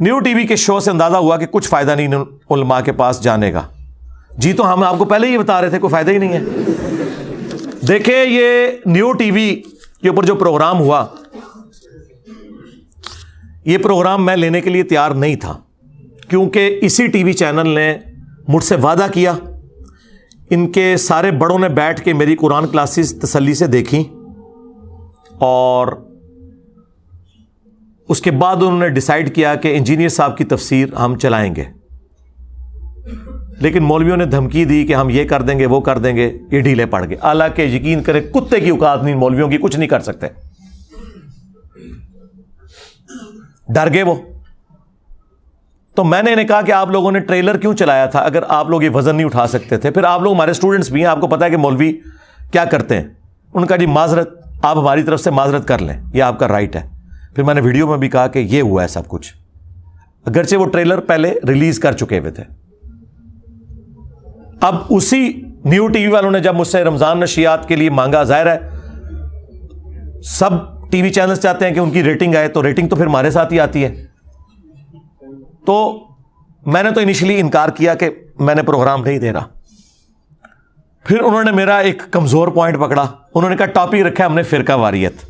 New T V کے شو سے اندازہ ہوا کہ کچھ فائدہ نہیں علماء کے پاس جانے کا. جی تو ہم آپ کو پہلے ہی بتا رہے تھے کوئی فائدہ ہی نہیں ہے. دیکھیں یہ نیو ٹی وی کے اوپر جو پروگرام ہوا, یہ پروگرام میں لینے کے لیے تیار نہیں تھا, کیونکہ اسی ٹی وی چینل نے مجھ سے وعدہ کیا. ان کے سارے بڑوں نے بیٹھ کے میری قرآن کلاسز تسلی سے دیکھیں, اور اس کے بعد انہوں نے ڈیسائیڈ کیا کہ انجینئر صاحب کی تفسیر ہم چلائیں گے. لیکن مولویوں نے دھمکی دی کہ ہم یہ کر دیں گے وہ کر دیں گے, یہ ڈھیلے پڑ گئے. حالانکہ یقین کریں کتے کی اوقات نہیں مولویوں کی, کچھ نہیں کر سکتے, ڈر گئے وہ. تو میں نے انہیں کہا کہ آپ لوگوں نے ٹریلر کیوں چلایا تھا اگر آپ لوگ یہ وزن نہیں اٹھا سکتے تھے؟ پھر آپ لوگ ہمارے اسٹوڈنٹس بھی ہیں, آپ کو پتا ہے کہ مولوی کیا کرتے ہیں. ان کا جی معذرت, آپ ہماری طرف سے معذرت کر لیں, یہ آپ کا رائٹ ہے. پھر میں نے ویڈیو میں بھی کہا کہ یہ ہوا ہے سب کچھ, اگرچہ وہ ٹریلر پہلے ریلیز کر چکے ہوئے تھے. اب اسی نیو ٹی وی والوں نے جب مجھ سے رمضان نشریات کے لیے مانگا, ظاہر ہے سب ٹی وی چینلز چاہتے ہیں کہ ان کی ریٹنگ آئے, تو ریٹنگ تو پھر ہمارے ساتھ ہی آتی ہے. تو میں نے تو انیشلی انکار کیا کہ میں نے پروگرام نہیں دے رہا. پھر انہوں نے میرا ایک کمزور پوائنٹ پکڑا, انہوں نے کہا ٹاپک رکھا ہم نے فرقہ واریت.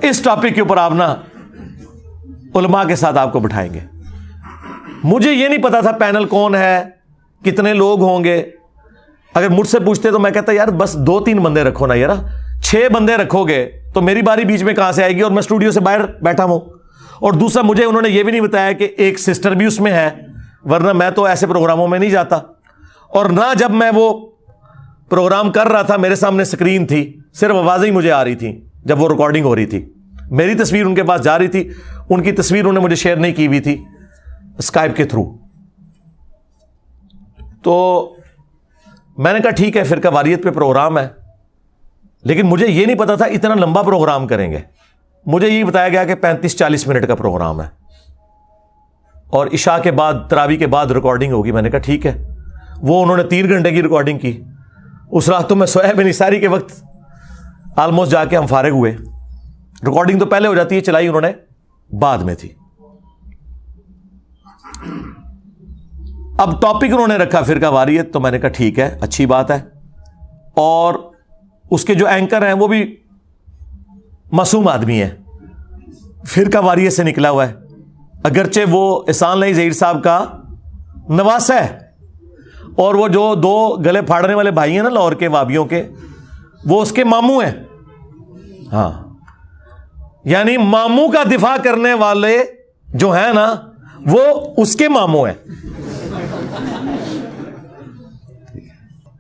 اس ٹاپک کے اوپر آپ نا علماء کے ساتھ آپ کو بٹھائیں گے. مجھے یہ نہیں پتا تھا پینل کون ہے, کتنے لوگ ہوں گے. اگر مجھ سے پوچھتے تو میں کہتا یار بس 2-3 بندے رکھو نا یار, 6 بندے رکھو گے تو میری باری بیچ میں کہاں سے آئے گی, اور میں اسٹوڈیو سے باہر بیٹھا ہوں. اور دوسرا مجھے انہوں نے یہ بھی نہیں بتایا کہ ایک سسٹر بھی اس میں ہے, ورنہ میں تو ایسے پروگراموں میں نہیں جاتا. اور نہ جب میں وہ پروگرام کر رہا تھا میرے سامنے سکرین تھی, صرف آوازیں ہی مجھے آ رہی تھیں جب وہ ریکارڈنگ ہو رہی تھی. میری تصویر ان کے پاس جا رہی تھی, ان کی تصویر انہوں نے مجھے شیئر نہیں کی ہوئی تھی اسکائپ کے تھرو. تو میں نے کہا ٹھیک ہے فرقہ واریت پہ پروگرام ہے, لیکن مجھے یہ نہیں پتا تھا اتنا لمبا پروگرام کریں گے. مجھے یہ بتایا گیا کہ 35-40 منٹ کا پروگرام ہے, اور عشاء کے بعد تراویح کے بعد ریکارڈنگ ہوگی. میں نے کہا ٹھیک ہے. وہ انہوں نے 3 گھنٹے کی ریکارڈنگ کی. اس رات تو میں سویا بھی نہیں, ساری کے وقت آلموسٹ جا کے ہم فارغ ہوئے. ریکارڈنگ تو پہلے ہو جاتی ہے, چلائی انہوں نے بعد میں تھی. اب ٹاپک انہوں نے رکھا فرقہ واریت, تو میں نے کہا ٹھیک ہے اچھی بات ہے. اور اس کے جو اینکر ہیں وہ بھی معصوم آدمی ہے, فرقہ واریت سے نکلا ہوا ہے, اگرچہ وہ احسان اللہ ظہیر صاحب کا نواسہ ہے. اور وہ جو 2 گلے پھاڑنے والے بھائی ہیں نا لاہور کے وابیوں کے, وہ اس کے ماموں ہیں. ہاں, یعنی ماموں کا دفاع کرنے والے جو ہیں نا وہ اس کے ماموں ہیں.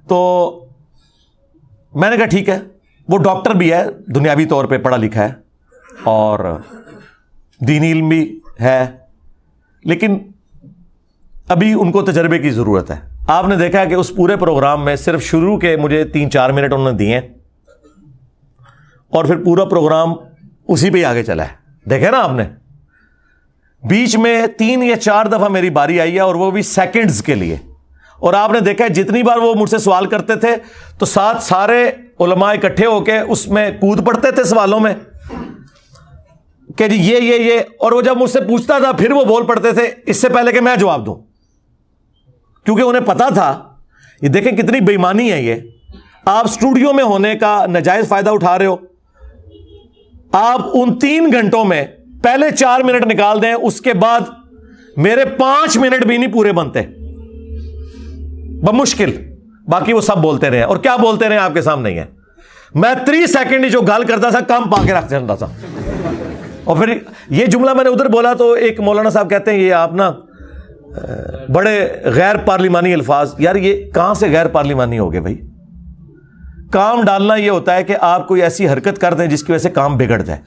تو میں نے کہا ٹھیک ہے. وہ ڈاکٹر بھی ہے, دنیاوی طور پہ پڑھا لکھا ہے, اور دینی علم بھی ہے, لیکن ابھی ان کو تجربے کی ضرورت ہے. آپ نے دیکھا کہ اس پورے پروگرام میں صرف شروع کے مجھے 3-4 منٹ انہوں نے دیے, اور پھر پورا پروگرام اسی پہ آگے چلا ہے. دیکھیں نا آپ نے, بیچ میں 3 یا 4 دفعہ میری باری آئی ہے, اور وہ بھی سیکنڈز کے لیے. اور آپ نے دیکھا ہے جتنی بار وہ مجھ سے سوال کرتے تھے تو ساتھ سارے علماء اکٹھے ہو کے اس میں کود پڑتے تھے سوالوں میں کہ جی یہ. اور وہ جب مجھ سے پوچھتا تھا پھر وہ بول پڑتے تھے اس سے پہلے کہ میں جواب دوں, کیونکہ انہیں پتا تھا. یہ دیکھیں کتنی بے ایمانی ہے یہ. آپ اسٹوڈیو میں ہونے کا ناجائز فائدہ اٹھا رہے ہو. آپ ان 3 گھنٹوں میں پہلے 4 منٹ نکال دیں, اس کے بعد میرے 5 منٹ بھی نہیں پورے بنتے بمشکل. باقی وہ سب بولتے رہے, اور کیا بولتے رہے آپ کے سامنے ہی ہے. میں 3 سیکنڈ جو گال کرتا تھا کام پا کے رکھ دیتا تھا. اور پھر یہ جملہ میں نے ادھر بولا تو ایک مولانا صاحب کہتے ہیں یہ آپ نا بڑے غیر پارلیمانی الفاظ. یار یہ کہاں سے غیر پارلیمانی ہو گئے بھائی؟ کام ڈالنا یہ ہوتا ہے کہ آپ کوئی ایسی حرکت کر دیں جس کی وجہ سے کام بگڑ جائے.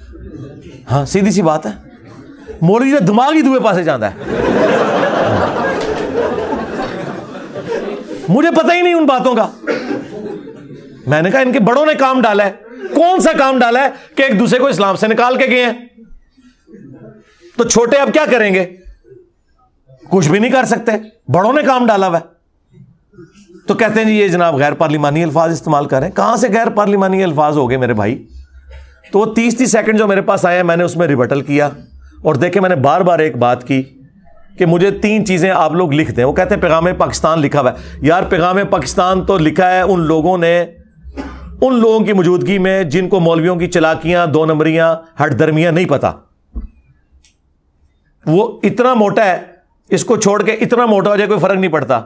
ہاں سیدھی سی بات ہے. مولوی کا دماغ ہی دوسرے پاسے جاتا ہے. مجھے پتہ ہی نہیں ان باتوں کا. میں نے کہا ان کے بڑوں نے کام ڈالا ہے. کون سا کام ڈالا ہے کہ ایک دوسرے کو اسلام سے نکال کے گئے ہیں؟ تو چھوٹے اب کیا کریں گے؟ کچھ بھی نہیں کر سکتے. بڑوں نے کام ڈالا ہوا ہے. تو کہتے ہیں جی یہ جناب غیر پارلیمانی الفاظ استعمال کریں. کہاں سے غیر پارلیمانی الفاظ ہو گئے میرے بھائی؟ تو وہ 30 سیکنڈ جو میرے پاس آئے ہیں میں نے اس میں ریبٹل کیا. اور دیکھیں میں نے بار بار ایک بات کی کہ مجھے 3 چیزیں آپ لوگ لکھ دیں. وہ کہتے ہیں پیغام پاکستان لکھا ہوا ہے. یار پیغام پاکستان تو لکھا ہے ان لوگوں نے, ان لوگوں کی موجودگی میں جن کو مولویوں کی چلاکیاں, 2 نمبریاں, ہٹ درمیاں نہیں پتا. وہ اتنا موٹا ہے, اس کو چھوڑ کے اتنا موٹا ہو جائے کوئی فرق نہیں پڑتا.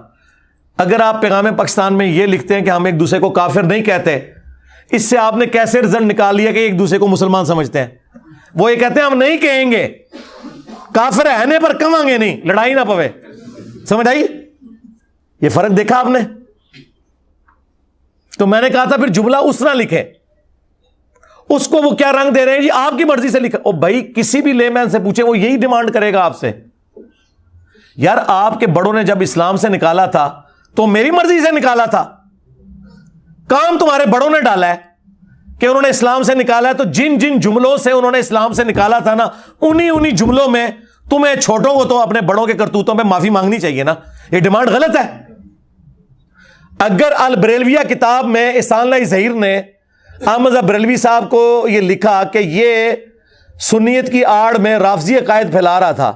اگر آپ پیغام پاکستان میں یہ لکھتے ہیں کہ ہم ایک دوسرے کو کافر نہیں کہتے, اس سے آپ نے کیسے رزلٹ نکال لیا کہ ایک دوسرے کو مسلمان سمجھتے ہیں؟ وہ یہ کہتے ہیں ہم نہیں کہیں گے, کافر ہے پر کماں گے نہیں, لڑائی نہ پوے. سمجھ آئی یہ فرق دیکھا آپ نے؟ تو میں نے کہا تھا پھر جملہ اس طرح لکھے. اس کو وہ کیا رنگ دے رہے ہیں جی آپ کی مرضی سے لکھا. او بھائی کسی بھی لے مین سے پوچھے وہ یہی ڈیمانڈ کرے گا آپ سے. یار آپ کے بڑوں نے جب اسلام سے نکالا تھا تو میری مرضی سے نکالا تھا, کام تمہارے بڑوں نے ڈالا ہے کہ انہوں نے اسلام سے نکالا ہے. تو جن جن جملوں سے انہوں نے اسلام سے نکالا تھا نا, انہی جملوں میں تمہیں چھوٹوں کو تو اپنے بڑوں کے کرتوتوں میں معافی مانگنی چاہیے نا. یہ ڈیمانڈ غلط ہے. اگر البریلویہ کتاب میں احسان اللہ ظہیر نے احمد بریلوی صاحب کو یہ لکھا کہ یہ سنیت کی آڑ میں رافضی عقائد پھیلا رہا تھا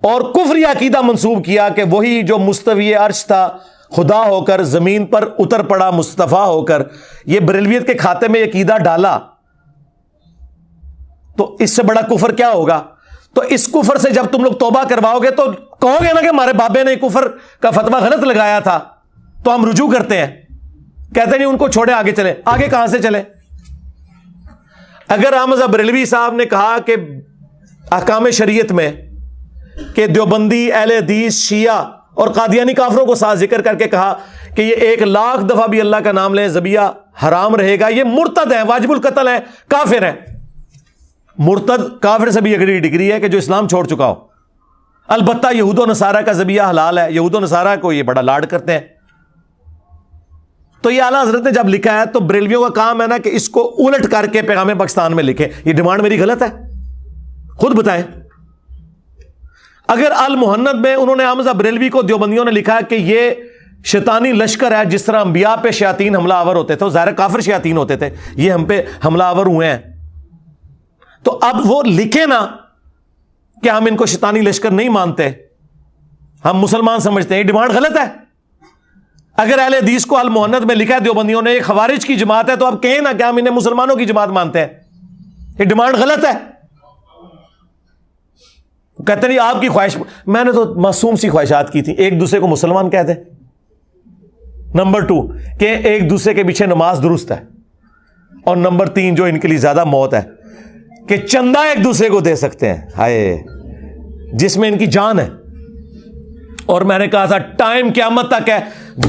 اور کفری عقیدہ منسوب کیا کہ وہی جو مستوی عرش تھا خدا ہو کر زمین پر اتر پڑا مصطفیٰ ہو کر, یہ بریلویت کے کھاتے میں عقیدہ ڈالا, تو اس سے بڑا کفر کیا ہوگا؟ تو اس کفر سے جب تم لوگ توبہ کرواؤ گے تو کہو گے نا کہ ہمارے بابے نے کفر کا فتویٰ غلط لگایا تھا, تو ہم رجوع کرتے ہیں. کہتے نہیں ان کو چھوڑے آگے چلے. آگے کہاں سے چلے؟ اگر احمد بریلوی صاحب نے کہا کہ احکام شریعت میں کہ دیوبندی, اہل حدیث, شیعہ اور قادیانی کافروں کو ساتھ ذکر کر کے کہا کہ یہ 1,00,000 دفعہ بھی اللہ کا نام لیں ذبیحہ حرام رہے گا, یہ مرتد ہیں, واجب القتل ہیں, کافر ہیں. مرتد کافر سے بھی اگلی ڈگری ہے کہ جو اسلام چھوڑ چکا ہو. البتہ یہود و نصارہ کا ذبیحہ حلال ہے, یہود و نصارہ کو یہ بڑا لاڈ کرتے ہیں. تو یہ اعلیٰ حضرت نے جب لکھا ہے تو بریلویوں کا کام ہے نا کہ اس کو الٹ کر کے پیغام پاکستان میں لکھیں. یہ ڈیمانڈ میری غلط ہے؟ خود بتائیں. اگر المہند میں انہوں نے احمد بریلوی کو دیوبندیوں نے لکھا کہ یہ شیطانی لشکر ہے, جس طرح انبیاء پہ شیاطین حملہ آور ہوتے تھے, ظاہر کافر شیاطین ہوتے تھے, یہ ہم پہ حملہ آور ہوئے ہیں, تو اب وہ لکھے نا کہ ہم ان کو شیطانی لشکر نہیں مانتے, ہم مسلمان سمجھتے ہیں. یہ ڈیمانڈ غلط ہے. اگر اہل حدیث کو المہند میں لکھا ہے دیوبندیوں نے یہ خوارج کی جماعت ہے, تو اب کہیں نا کہ ہم انہیں مسلمانوں کی جماعت مانتے ہیں. یہ ڈیمانڈ غلط ہے. کہتے نہیں آپ کی خواہش, میں نے تو معصوم سی خواہشات کی تھی, ایک دوسرے کو مسلمان کہہ دیں. نمبر 2 کہ ایک دوسرے کے پیچھے نماز درست ہے. اور نمبر 3 جو ان کے لیے زیادہ موت ہے کہ چندہ ایک دوسرے کو دے سکتے ہیں, ہائے جس میں ان کی جان ہے. اور میں نے کہا تھا ٹائم قیامت تک ہے,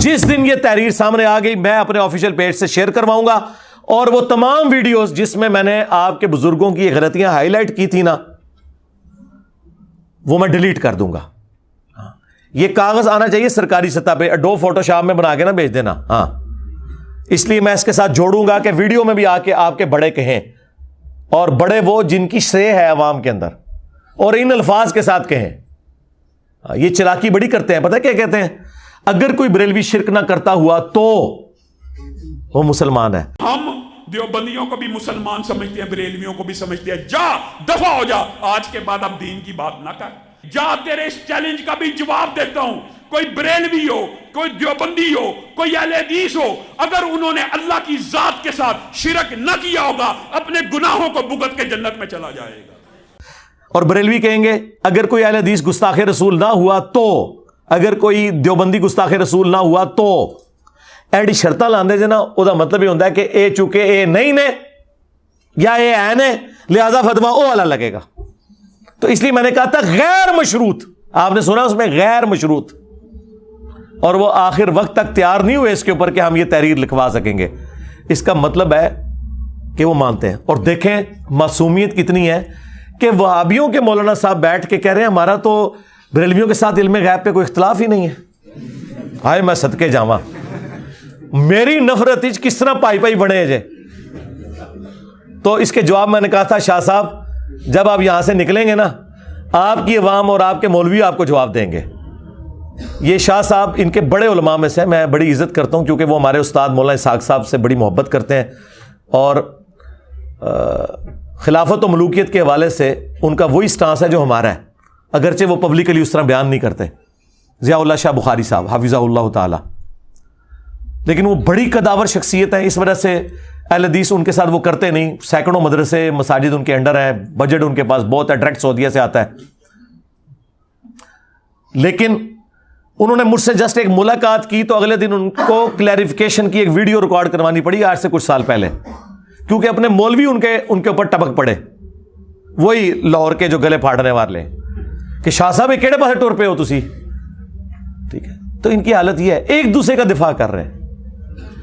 جس دن یہ تحریر سامنے آ گئی میں اپنے آفیشیل پیج سے شیئر کرواؤں گا, اور وہ تمام ویڈیوز جس میں نے آپ کے بزرگوں کی غلطیاں ہائی لائٹ کی تھی نا, وہ میں ڈیلیٹ کر دوں گا. یہ کاغذ آنا چاہیے سرکاری سطح پہ, اڈوب فوٹو شاپ میں بنا کے نا بھیج دینا. ہاں اس لیے میں اس کے ساتھ جوڑوں گا کہ ویڈیو میں بھی آ کے آپ کے بڑے کہیں, اور بڑے وہ جن کی شے ہے عوام کے اندر, اور ان الفاظ کے ساتھ کہیں. یہ چلاکی بڑی کرتے ہیں, پتہ کیا کہتے ہیں, اگر کوئی بریلوی شرک نہ کرتا ہوا تو وہ مسلمان ہے. ہم دیوبندیوں کو بھی مسلمان سمجھتے ہیں, بریلویوں کو بھی سمجھتے ہیں. جا دفع ہو جا, آج کے بعد اب دین کی بات نہ کر. جا, تیرے اس چیلنج کا بھی جواب دیتا ہوں. کوئی بریلوی ہو, کوئی دیوبندی ہو, کوئی اہل حدیث ہو, اگر انہوں نے اللہ کی ذات کے ساتھ شرک نہ کیا ہوگا, اپنے گناہوں کو بھگت کے جنت میں چلا جائے گا. اور بریلوی کہیں گے اگر کوئی اہل حدیث گستاخ رسول نہ ہوا تو, اگر کوئی دیوبندی گستاخ رسول نہ ہوا تو, ایڈی شرطاں لاندے جے نا, او دا مطلب یہ ہوتا ہے کہ اے چونکہ اے نہیں نے یا اے ہے نے, لہذا فتویٰ او والا لگے گا. تو اس لیے میں نے کہا تھا غیر مشروط, آپ نے سنا اس میں غیر مشروط, اور وہ آخر وقت تک تیار نہیں ہوئے اس کے اوپر کہ ہم یہ تحریر لکھوا سکیں گے. اس کا مطلب ہے کہ وہ مانتے ہیں. اور دیکھیں معصومیت کتنی ہے کہ وہابیوں کے مولانا صاحب بیٹھ کے کہہ رہے ہیں ہمارا تو بریلویوں کے ساتھ علم غیب پہ کوئی اختلاف ہی نہیں ہے. ہائے میں صدقے جاواں, میری نفرت کس طرح پائی پائی بنے جے. تو اس کے جواب میں نے کہا تھا شاہ صاحب جب آپ یہاں سے نکلیں گے نا, آپ کی عوام اور آپ کے مولوی آپ کو جواب دیں گے. یہ شاہ صاحب ان کے بڑے علماء میں سے, میں بڑی عزت کرتا ہوں کیونکہ وہ ہمارے استاد مولانا اسحاق صاحب سے بڑی محبت کرتے ہیں, اور خلافت و ملوکیت کے حوالے سے ان کا وہی سٹانس ہے جو ہمارا ہے، اگرچہ وہ پبلکلی اس طرح بیان نہیں کرتے، ضیاء اللہ شاہ بخاری صاحب حفظہ اللہ تعالی، لیکن وہ بڑی قداور شخصیت ہے، اس وجہ سے اہل حدیث ان کے ساتھ وہ کرتے نہیں، سینکڑوں مدرسے مساجد ان کے انڈر ہیں، بجٹ ان کے پاس بہت ہے، ڈائریکٹ سعودیہ سے آتا ہے، لیکن انہوں نے مجھ سے جسٹ ایک ملاقات کی تو اگلے دن ان کو کلیریفیکیشن کی ایک ویڈیو ریکارڈ کروانی پڑی آج سے کچھ سال پہلے، کیونکہ اپنے مولوی ان کے اوپر ٹپک پڑے، وہی لاہور کے جو گلے پھاڑنے والے کہ شاہ صاحب یہ کیڑے پاسے ٹور پہ ہو تسی، ٹھیک ہے، تو ان کی حالت یہ ہے، ایک دوسرے کا دفاع کر رہے ہیں،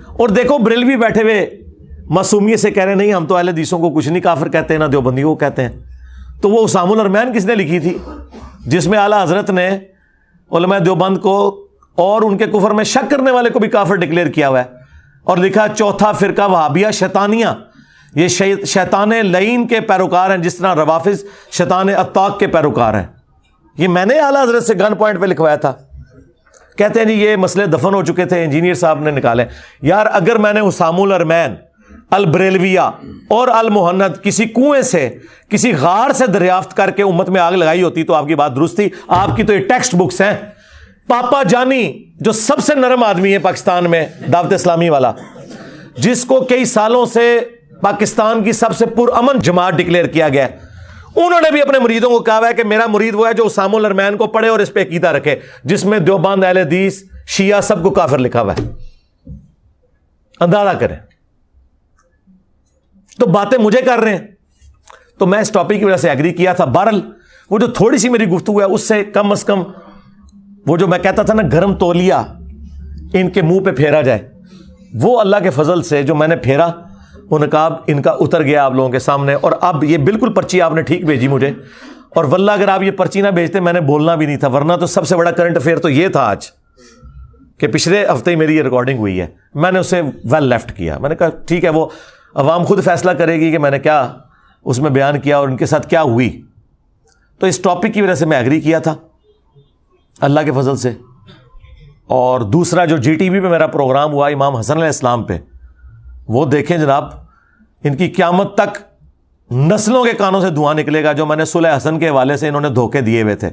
اور دیکھو بریلوی بیٹھے ہوئے معصومیت سے کہہ رہے نہیں ہم تو اہل حدیثوں کو کچھ نہیں کافر کہتے ہیں، نہ دیوبندیوں کو کہتے ہیں، تو وہ اسام الارمین کس نے لکھی تھی جس میں اعلیٰ حضرت نے علماء دیوبند کو اور ان کے کفر میں شک کرنے والے کو بھی کافر ڈکلیئر کیا ہوا ہے، اور لکھا چوتھا فرقہ وہابیہ شیطانیہ، یہ شیطان لعین کے پیروکار ہیں، جس طرح روافظ شیطان اتاق کے پیروکار ہیں۔ یہ میں نے اعلیٰ حضرت سے گن پوائنٹ پہ لکھوایا تھا، کہتے ہیں جی یہ مسئلے دفن ہو چکے تھے، انجینئر صاحب نے نکالے۔ یار اگر میں نے حسام الارمین، البریلویہ اور المہند کسی کنویں سے کسی غار سے دریافت کر کے امت میں آگ لگائی ہوتی تو آپ کی بات درست تھی، آپ کی تو یہ ٹیکسٹ بکس ہیں۔ پاپا جانی جو سب سے نرم آدمی ہے پاکستان میں، دعوت اسلامی والا، جس کو کئی سالوں سے پاکستان کی سب سے پرامن جماعت ڈکلیئر کیا گیا ہے، انہوں نے بھی اپنے مریدوں کو کہا ہے کہ میرا مرید وہ ہے جو اسام الارمین کو پڑھے اور اس پہ عقیدہ رکھے، جس میں دیوبند، اہل حدیث، شیعہ سب کو کافر لکھا ہوا ہے۔ اندازہ کریں، تو باتیں مجھے کر رہے ہیں، تو میں اس ٹاپک کی وجہ سے ایگری کیا تھا۔ بہرحال وہ جو تھوڑی سی میری گفتگو ہے اس سے کم از کم وہ جو میں کہتا تھا نا گرم تولیہ ان کے منہ پہ پھیرا جائے، وہ اللہ کے فضل سے جو میں نے پھیرا وہ نقاب ان کا اتر گیا آپ لوگوں کے سامنے، اور اب یہ بالکل پرچی آپ نے ٹھیک بھیجی مجھے، اور واللہ اگر آپ یہ پرچی نہ بھیجتے میں نے بولنا بھی نہیں تھا، ورنہ تو سب سے بڑا کرنٹ افیئر تو یہ تھا آج کہ پچھلے ہفتے ہی میری یہ ریکارڈنگ ہوئی ہے، میں نے اسے ویل لیفٹ کیا، میں نے کہا ٹھیک ہے وہ عوام خود فیصلہ کرے گی کہ میں نے کیا اس میں بیان کیا اور ان کے ساتھ کیا ہوئی۔ تو اس ٹاپک کی وجہ سے میں ایگری کیا تھا اللہ کے فضل سے۔ اور دوسرا جو جی ٹی وی پہ میرا پروگرام ہوا امام حسن علیہ السلام پہ، وہ دیکھیں جناب، ان کی قیامت تک نسلوں کے کانوں سے دھواں نکلے گا جو میں نے صلح حسن کے حوالے سے انہوں نے دھوکے دیے ہوئے تھے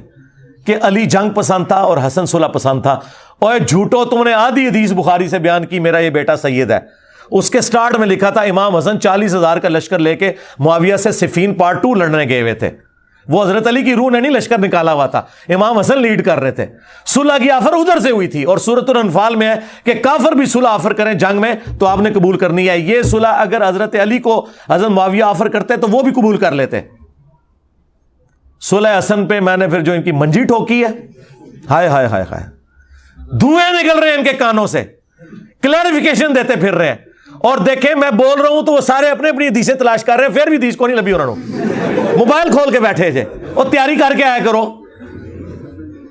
کہ علی جنگ پسند تھا اور حسن صلح پسند تھا، اور جھوٹو تم نے آدھی حدیث بخاری سے بیان کی میرا یہ بیٹا سید ہے۔ اس کے سٹارٹ میں لکھا تھا امام حسن 40,000 کا لشکر لے کے معاویہ سے صفین پارٹ 2 لڑنے گئے ہوئے تھے، وہ حضرت علی کی روح نے نہیں لشکر نکالا ہوا تھا، امام حسن لیڈ کر رہے تھے۔ صلح کی آفر ادھر سے ہوئی تھی، اور سورۃ الانفال میں ہے کہ کافر بھی صلح آفر کریں جنگ میں تو آپ نے قبول کرنی ہے۔ یہ صلح اگر حضرت علی کو حضرت معاویہ آفر کرتے تو وہ بھی قبول کر لیتے۔ صلح حسن پہ میں نے پھر جو ان کی منجی ٹھوکی ہے، ہائے ہائے ہائے ہائے، دھوئیں نکل رہے ہیں ان کے کانوں سے، کلیریفیکیشن دیتے پھر رہے ہیں، اور دیکھیں میں بول رہا ہوں تو وہ سارے اپنے اپنی حدیثیں تلاش کر رہے ہیں، پھر بھی حدیث کو نہیں لبھی انہوں نے، موبائل کھول کے بیٹھے جے اور تیاری کر کے آیا کرو،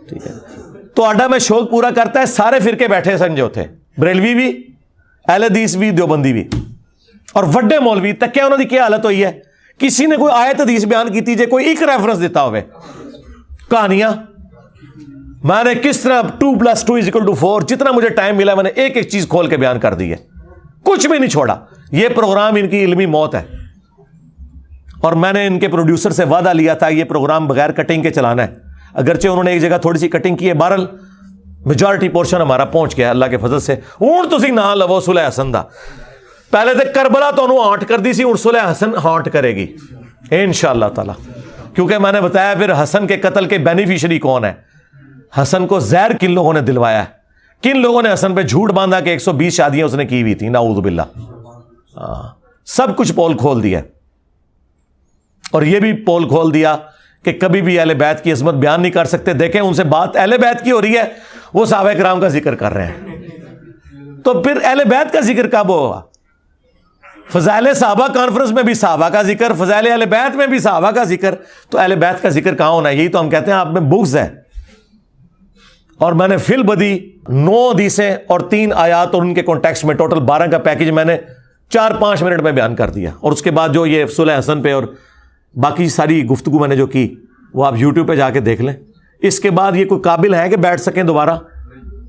ٹھیک ہے۔ تو آڈا میں شوق پورا کرتا ہے، سارے فرقے بیٹھے سمجھو تھے، بریلوی بھی، اہل حدیث بھی، دیوبندی بھی، اور وڈے مولوی تک کیا انہوں نے کیا حالت ہوئی ہے، کسی نے کوئی آیت حدیث بیان کی تھی کوئی ایک ریفرنس دیتا ہوئے، کہانیاں میں نے کس طرح 2+2=4 جتنا مجھے ٹائم ملا میں نے ایک ایک چیز کھول کے بیان کر دی ہے، کچھ بھی نہیں چھوڑا۔ یہ پروگرام ان کی علمی موت ہے، اور میں نے ان کے پروڈیوسر سے وعدہ لیا تھا یہ پروگرام بغیر کٹنگ کے چلانا ہے، اگرچہ انہوں نے ایک جگہ تھوڑی سی کٹنگ کی ہے، بہرحال میجورٹی پورشن ہمارا پہنچ گیا اللہ کے فضل سے۔ ہوں تسی نہ لو صلح حسن دا، پہلے تو کربلا تو انہوں ہانٹ کر دی سی، ہوں صلح حسن ہانٹ کرے گی انشاءاللہ تعالی، کیونکہ میں نے بتایا پھر حسن کے قتل کے بینیفیشری کون ہے، حسن کو زہر کن لوگوں نے دلوایا ہے، کن لوگوں نے حسن پہ جھوٹ باندھا کہ 120 شادیاں اس نے کی ہوئی تھی، نعوذ باللہ، سب کچھ پول کھول دیا، اور یہ بھی پول کھول دیا کہ کبھی بھی اہل بیت کی عظمت بیان نہیں کر سکتے۔ دیکھیں ان سے بات اہل بیت کی ہو رہی ہے، وہ صحابہ کرام کا ذکر کر رہے ہیں، تو پھر اہل بیت کا ذکر کب ہوگا؟ فضائل صحابہ کانفرنس میں بھی صحابہ کا ذکر، فضائل اہل بیت میں بھی صحابہ کا ذکر، تو اہل بیت کا ذکر کہاں ہونا ہے؟ یہی تو ہم کہتے ہیں آپ میں بغض ہے۔ اور میں نے فی البدی 9 حدیثیں اور 3 آیات اور ان کے کانٹیکسٹ میں ٹوٹل 12 کا پیکج میں نے 4-5 منٹ میں بیان کر دیا، اور اس کے بعد جو یہ صلح حسن پہ اور باقی ساری گفتگو میں نے جو کی وہ آپ یوٹیوب پہ جا کے دیکھ لیں۔ اس کے بعد یہ کوئی قابل ہے کہ بیٹھ سکیں دوبارہ؟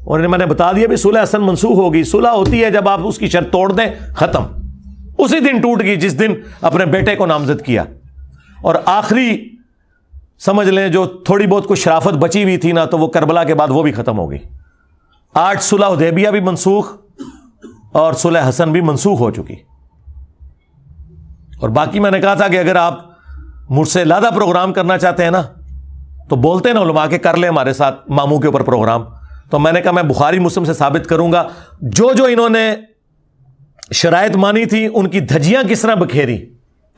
اور میں نے بتا دیا بھی صلح حسن منسوخ ہوگی، صلح ہوتی ہے جب آپ اس کی شرط توڑ دیں، ختم۔ اسی دن ٹوٹ گئی جس دن اپنے بیٹے کو نامزد کیا. اور آخری سمجھ لیں جو تھوڑی بہت کوئی شرافت بچی ہوئی تھی نا, تو وہ کربلا کے بعد وہ بھی ختم ہو گئی. آج صلح حدیبیہ بھی منسوخ اور صلح حسن بھی منسوخ ہو چکی. اور باقی میں نے کہا تھا کہ اگر آپ مجھ سے لادہ پروگرام کرنا چاہتے ہیں نا تو بولتے ہیں نا علماء کے کر لیں ہمارے ساتھ ماموں کے اوپر پروگرام. تو میں نے کہا میں بخاری مسلم سے ثابت کروں گا جو جو انہوں نے شرائط مانی تھی ان کی دھجیاں کس طرح بکھیری,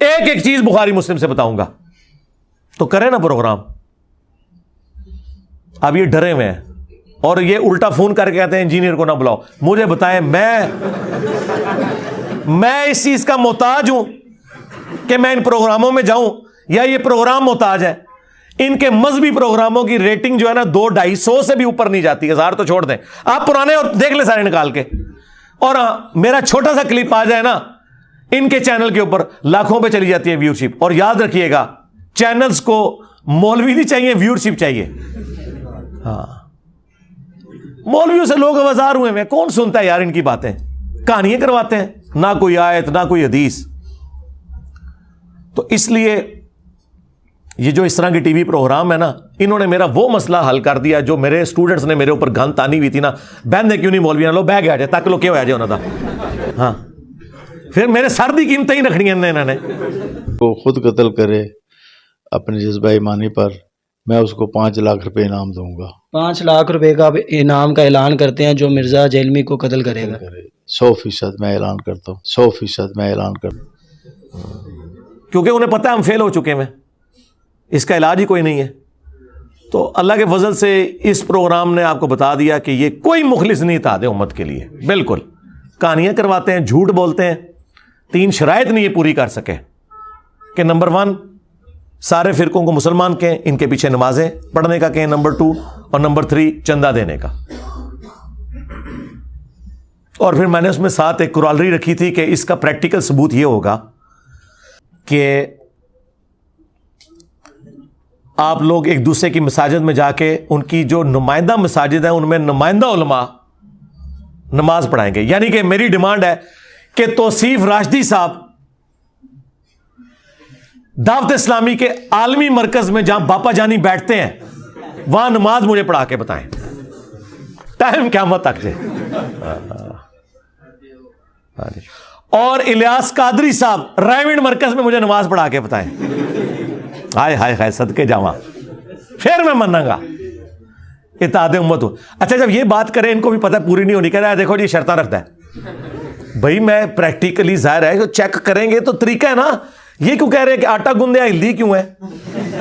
ایک ایک چیز بخاری مسلم سے بتاؤں گا. تو کریں نا پروگرام. اب یہ ڈرے ہوئے ہیں اور یہ الٹا فون کر کے کہتے ہیں انجینئر کو نہ بلاؤ. مجھے بتائیں میں اس چیز کا محتاج ہوں کہ میں ان پروگراموں میں جاؤں یا یہ پروگرام محتاج ہے؟ ان کے مذہبی پروگراموں کی ریٹنگ جو ہے نا 200-250 سے بھی اوپر نہیں جاتی. 1000 تو چھوڑ دیں, آپ پرانے اور دیکھ لیں سارے نکال کے. اور میرا چھوٹا سا کلپ آ جائے نا ان کے چینل کے اوپر لاکھوں پہ چلی جاتی ہے ویورشپ. اور یاد رکھیے گا چینلز کو مولوی نہیں چاہیے, ویورشپ چاہیے. ہاں, مولویوں سے لوگ آوازار ہوئے ہیں, کون سنتا ہے یار ان کی باتیں؟ کہانیاں کرواتے ہیں, نہ کوئی آیت نہ کوئی حدیث. تو اس لیے یہ جو اس طرح کی ٹی وی پروگرام ہے نا, انہوں نے میرا وہ مسئلہ حل کر دیا جو میرے اسٹوڈنٹس نے میرے اوپر گند تانی ہوئی تھی نا, بہن کیوں نہیں مولوی لو بہ گیا جائے تاکہ لو کیا ہو جائے انہوں نے. ہاں, پھر میرے سر دی قیمتیں ہی رکھنی ہیں انہوں نے. وہ خود قتل کرے اپنے جذبہ ایمانی پر, میں اس کو 5 لاکھ روپے انعام دوں گا. 5 لاکھ روپے کا انعام کا اعلان کرتے ہیں جو مرزا جیلمی کو قتل کرے گا. 100% میں اعلان کرتا ہوں, 100% میں اعلان کرتا ہوں. کیونکہ انہیں پتہ ہے ہم فیل ہو چکے ہیں, اس کا علاج ہی کوئی نہیں ہے. تو اللہ کے فضل سے اس پروگرام نے آپ کو بتا دیا کہ یہ کوئی مخلص نہیں تھا دے امت کے لیے. بالکل کہانیاں کرواتے ہیں, جھوٹ بولتے ہیں. 3 شرائط نہیں یہ پوری کر سکے کہ نمبر 1 سارے فرقوں کو مسلمان کہیں, ان کے پیچھے نمازیں پڑھنے کا کہیں, نمبر 2 اور نمبر 3 چندہ دینے کا. اور پھر میں نے اس میں ساتھ ایک کورالری رکھی تھی کہ اس کا پریکٹیکل ثبوت یہ ہوگا کہ آپ لوگ ایک دوسرے کی مساجد میں جا کے ان کی جو نمائندہ مساجد ہیں ان میں نمائندہ علماء نماز پڑھائیں گے. یعنی کہ میری ڈیمانڈ ہے کہ توصیف راشدی صاحب دعوت اسلامی کے عالمی مرکز میں جہاں باپا جانی بیٹھتے ہیں وہاں نماز مجھے پڑھا کے بتائیں, ٹائم قیامت تک جائے. اور الیاس قادری صاحب رائمنڈ مرکز میں مجھے نماز پڑھا کے بتائیں. ہائے ہائے ہائے صدقے جاواں, پھر میں منوں گا اتحاد امت ہوں. اچھا جب یہ بات کریں ان کو بھی پتہ پوری نہیں ہونی, کہہ رہا ہے دیکھو جی شرطاں رکھتا ہے. بھائی میں پریکٹیکلی ظاہر ہے جو چیک کریں گے تو طریقہ ہے نا. یہ کیوں کہہ رہے ہیں کہ آٹا گوندیا ہلدی کیوں ہے؟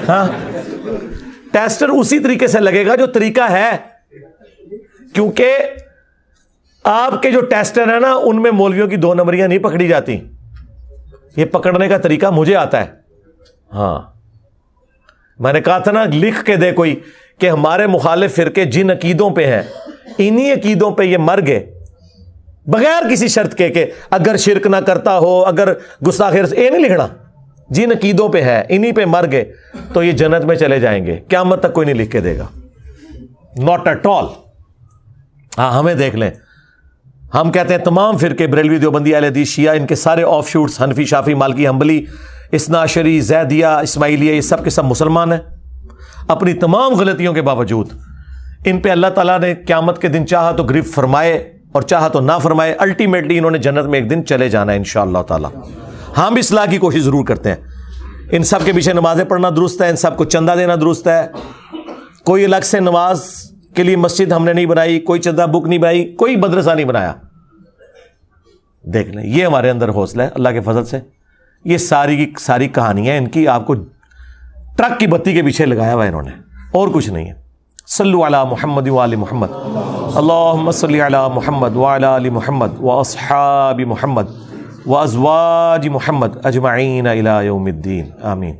ہاں, ٹیسٹر اسی طریقے سے لگے گا جو طریقہ ہے, کیونکہ آپ کے جو ٹیسٹر ہیں نا ان میں مولویوں کی 2 نمبریاں نہیں پکڑی جاتی. یہ پکڑنے کا طریقہ مجھے آتا ہے. ہاں, میں نے کہا تھا نا لکھ کے دے کوئی کہ ہمارے مخالف فرقے جن عقیدوں پہ ہیں انہی عقیدوں پہ یہ مر گئے بغیر کسی شرط کے کہ اگر شرک نہ کرتا ہو, اگر گستاخی یہ نہیں لکھنا, جن عقیدوں پہ ہے انہی پہ مر گئے تو یہ جنت میں چلے جائیں گے. قیامت تک کوئی نہیں لکھ کے دے گا, ناٹ ایٹ آل. ہاں ہمیں دیکھ لیں, ہم کہتے ہیں تمام فرقے بریلوی دیوبندی اہل حدیث شیعہ ان کے سارے آف شوٹس حنفی شافی مالکی حنبلی اثنا عشری زیدیہ اسماعیلیہ یہ سب کے سب مسلمان ہیں. اپنی تمام غلطیوں کے باوجود ان پہ اللہ تعالیٰ نے قیامت کے دن چاہا تو گرفت فرمائے اور چاہا تو نہ فرمائے. الٹیمیٹلی انہوں نے جنت میں ایک دن چلے جانا ہے انشاءاللہ تعالیٰ. ہم اصلاح کی کوشش ضرور کرتے ہیں. ان سب کے پیچھے نمازیں پڑھنا درست ہے, ان سب کو چندہ دینا درست ہے. کوئی الگ سے نماز کے لیے مسجد ہم نے نہیں بنائی, کوئی چندہ بک نہیں بنائی, کوئی مدرسہ نہیں بنایا. دیکھ لیں یہ ہمارے اندر حوصلہ ہے اللہ کے فضل سے. یہ ساری کی ساری کہانیاں ان کی آپ کو ٹرک کی بتی کے پیچھے لگایا ہوا انہوں نے, اور کچھ نہیں ہے. صلو علی محمد و آل محمد, اللہم صلی علی محمد و علی آل محمد و اصحاب محمد و ازواج محمد اجمعین الی یوم الدین, آمین.